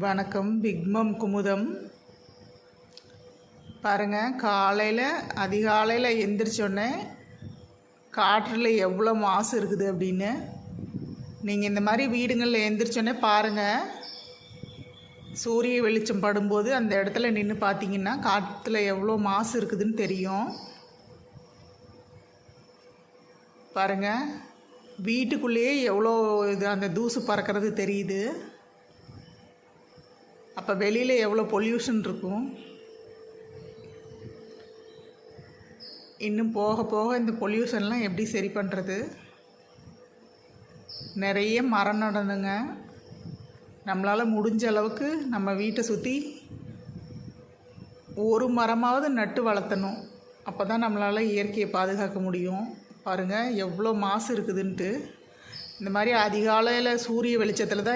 வணக்கம். பிக்மம் குமுதம். பாருங்கள், அதிகாலையில் எந்திரிச்சோடனே காற்றில் எவ்வளோ மாசு இருக்குது அப்படின்னு. நீங்கள் இந்த மாதிரி வீடுங்களில் எந்திரிச்சோடனே பாருங்கள், சூரிய வெளிச்சம் படும்போது அந்த இடத்துல நின்று பார்த்தீங்கன்னா காற்றுல எவ்வளோ மாசு இருக்குதுன்னு தெரியும். பாருங்கள், வீட்டுக்குள்ளேயே எவ்வளோ அந்த தூசு பறக்கிறது தெரியுது. அப்போ வெளியில் எவ்வளோ பொல்யூஷன் இருக்கும். இன்னும் போக போக இந்த பொல்யூஷன்லாம் எப்படி சரி பண்ணுறது? நிறைய மரம் நடணுங்க. நம்மளால் முடிஞ்ச அளவுக்கு நம்ம வீட்டை சுற்றி ஒரு மரமாவது நட்டு வளர்த்தணும். அப்போ தான் நம்மளால் இயற்கையை பாதுகாக்க முடியும். பாருங்கள் எவ்வளோ மாசு இருக்குதுன்ட்டு. இந்த மாதிரி அதிகாலையில் சூரிய வெளிச்சத்தில் தான்